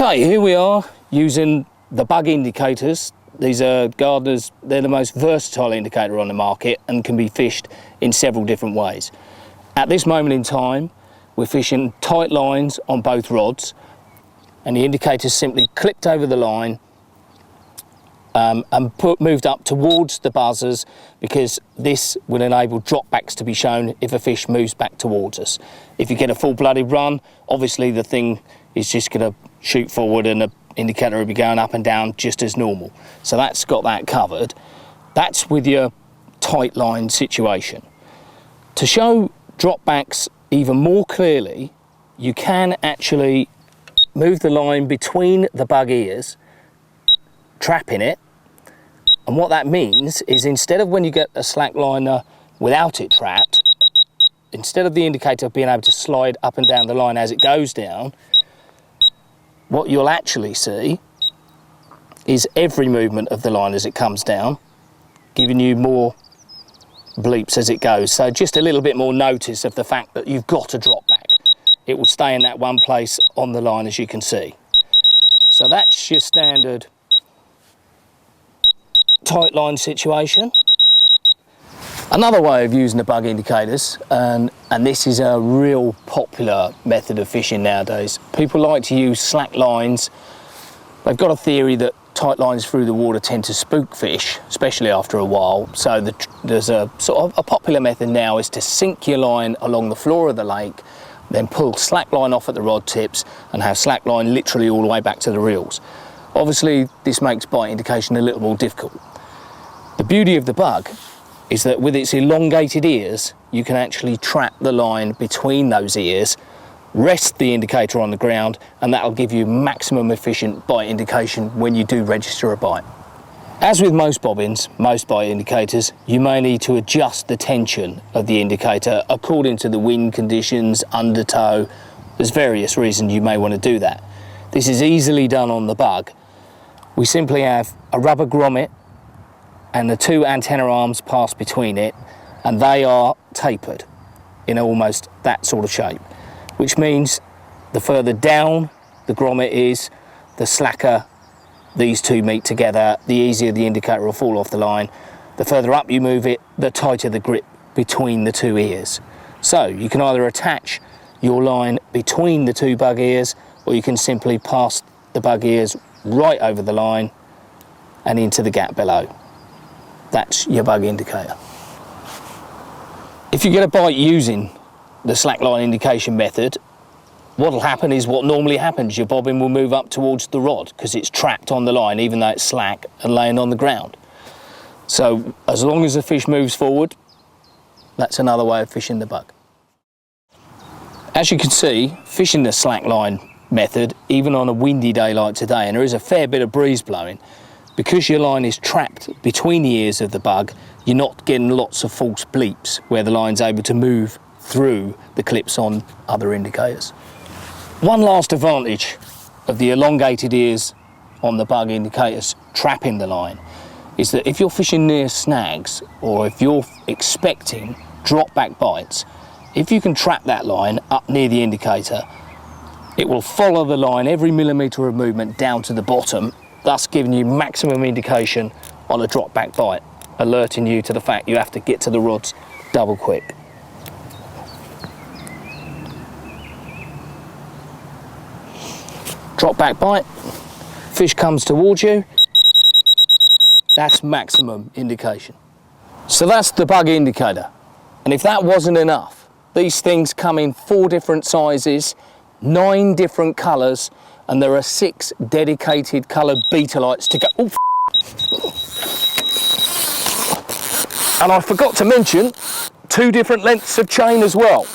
Okay, here we are using the bug indicators. These are Gardner's, they're the most versatile indicator on the market and can be fished in several different ways. At this moment in time, we're fishing tight lines on both rods, and the indicator's simply clicked over the line and moved up towards the buzzers, because this will enable dropbacks to be shown if a fish moves back towards us. If you get a full-blooded run, obviously the thing is just going to shoot forward and the indicator will be going up and down just as normal. So that's got that covered. That's with your tight line situation. To show dropbacks even more clearly, you can actually move the line between the bug ears, trapping it. And what that means is, instead of when you get a slack liner without it trapped, instead of the indicator being able to slide up and down the line as it goes down, what you'll actually see is every movement of the line as it comes down, giving you more bleeps as it goes. So just a little bit more notice of the fact that you've got to drop back. It will stay in that one place on the line, as you can see. So that's your standard tight line situation. Another way of using the bug indicators, and this is a real popular method of fishing nowadays. People like to use slack lines. They've got a theory that tight lines through the water tend to spook fish, especially after a while. So there's a sort of a popular method now is to sink your line along the floor of the lake, then pull slack line off at the rod tips and have slack line literally all the way back to the reels. Obviously, this makes bite indication a little more difficult. The beauty of the bug is that with its elongated ears, you can actually trap the line between those ears, rest the indicator on the ground, and that'll give you maximum efficient bite indication when you do register a bite. As with most bobbins, most bite indicators, you may need to adjust the tension of the indicator according to the wind conditions, undertow. There's various reasons you may want to do that. This is easily done on the bug. We simply have a rubber grommet and the two antenna arms pass between it, and they are tapered in almost that sort of shape, which means the further down the grommet is, the slacker these two meet together, the easier the indicator will fall off the line. The further up you move it, the tighter the grip between the two ears. So you can either attach your line between the two bug ears, or you can simply pass the bug ears right over the line and into the gap below. That's your bug indicator. If you get a bite using the slackline indication method, what will happen is what normally happens. Your bobbin will move up towards the rod because it's trapped on the line, even though it's slack and laying on the ground. So as long as the fish moves forward, that's another way of fishing the bug. As you can see, fishing the slackline method, even on a windy day like today, and there is a fair bit of breeze blowing, because your line is trapped between the ears of the bug, you're not getting lots of false bleeps where the line's able to move through the clips on other indicators. One last advantage of the elongated ears on the bug indicators trapping the line is that if you're fishing near snags, or if you're expecting drop back bites, if you can trap that line up near the indicator, it will follow the line every millimetre of movement down to the bottom, thus giving you maximum indication on a drop back bite, alerting you to the fact you have to get to the rods double quick. Drop back bite, fish comes towards you, that's maximum indication. So that's the bug indicator. And if that wasn't enough, these things come in 4 different sizes, 9 different colours, and there are 6 dedicated coloured beta lights to go. Oh, and I forgot to mention 2 different lengths of chain as well.